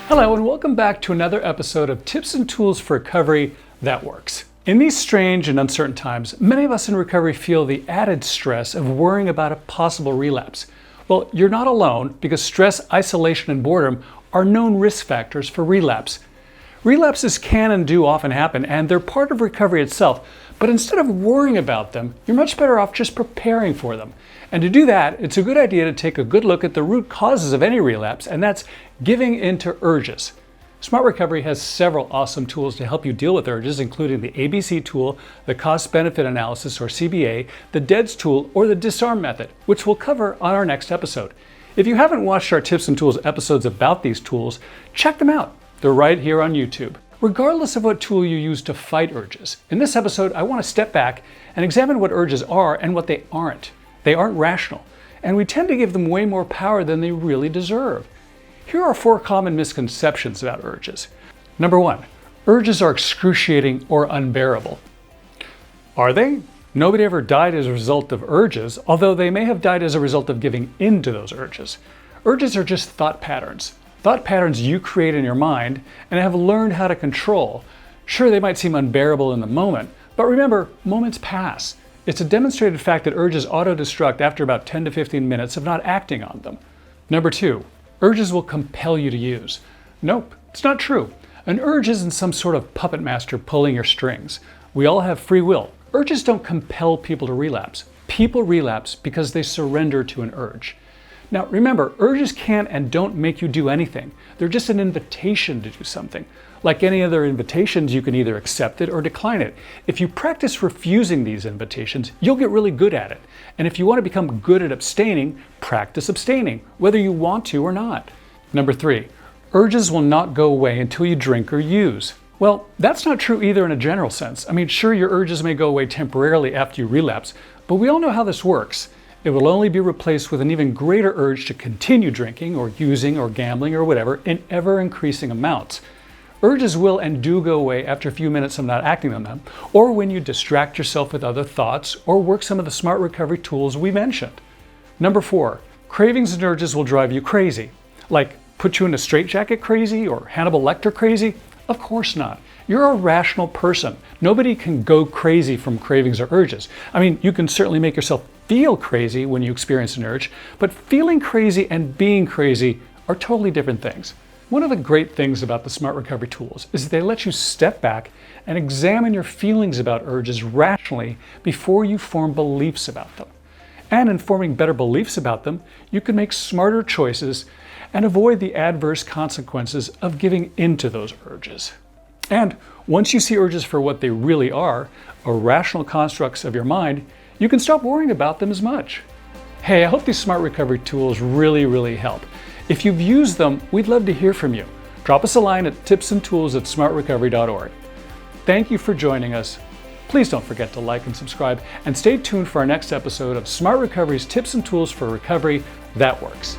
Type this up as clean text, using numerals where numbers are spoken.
Hello and welcome back to another episode of Tips and Tools for Recovery That Works. In these strange and uncertain times, many of us in recovery feel the added stress of worrying about a possible relapse. Well, you're not alone because stress, isolation, and boredom are known risk factors for relapse. Relapses can and do often happen, and they're part of recovery itself. But instead of worrying about them, you're much better off just preparing for them. And to do that, it's a good idea to take a good look at the root causes of any relapse, and that's giving into urges. SMART Recovery has several awesome tools to help you deal with urges, including the ABC tool, the cost-benefit analysis or CBA, the DEADS tool, or the disarm method, which we'll cover on our next episode. If you haven't watched our Tips and Tools episodes about these tools, check them out. They're right here on YouTube. Regardless of what tool you use to fight urges, in this episode I want to step back and examine what urges are and what they aren't. They aren't rational, and we tend to give them way more power than they really deserve. Here are 4 common misconceptions about urges. Number 1, urges are excruciating or unbearable. Are they? Nobody ever died as a result of urges, although they may have died as a result of giving in to those urges. Urges are just thought patterns. Thought patterns you create in your mind and have learned how to control. Sure, they might seem unbearable in the moment, but remember, moments pass. It's a demonstrated fact that urges auto-destruct after about 10 to 15 minutes of not acting on them. Number 2, urges will compel you to use. Nope, it's not true. An urge isn't some sort of puppet master pulling your strings. We all have free will. Urges don't compel people to relapse. People relapse because they surrender to an urge. Now remember, urges can and don't make you do anything. They're just an invitation to do something. Like any other invitations, you can either accept it or decline it. If you practice refusing these invitations, you'll get really good at it. And if you want to become good at abstaining, practice abstaining, whether you want to or not. Number 3, urges will not go away until you drink or use. Well, that's not true either in a general sense. I mean, sure, your urges may go away temporarily after you relapse, but we all know how this works. It will only be replaced with an even greater urge to continue drinking or using or gambling or whatever in ever increasing amounts. Urges will and do go away after a few minutes of not acting on them, or when you distract yourself with other thoughts or work some of the SMART recovery tools we mentioned. Number 4, cravings and urges will drive you crazy. Like put you in a straitjacket crazy or Hannibal Lecter crazy? Of course not. You're a rational person. Nobody can go crazy from cravings or urges. I mean, you can certainly make yourself feel crazy when you experience an urge, but feeling crazy and being crazy are totally different things. One of the great things about the SMART Recovery tools is they let you step back and examine your feelings about urges rationally before you form beliefs about them. And in forming better beliefs about them, you can make smarter choices and avoid the adverse consequences of giving into those urges. And once you see urges for what they really are, irrational constructs of your mind, you can stop worrying about them as much. Hey, I hope these SMART Recovery tools really help. If you've used them, we'd love to hear from you. Drop us a line at tipsandtools@smartrecovery.org. Thank you for joining us. Please don't forget to like and subscribe, and stay tuned for our next episode of SMART Recovery's Tips and Tools for Recovery That Works.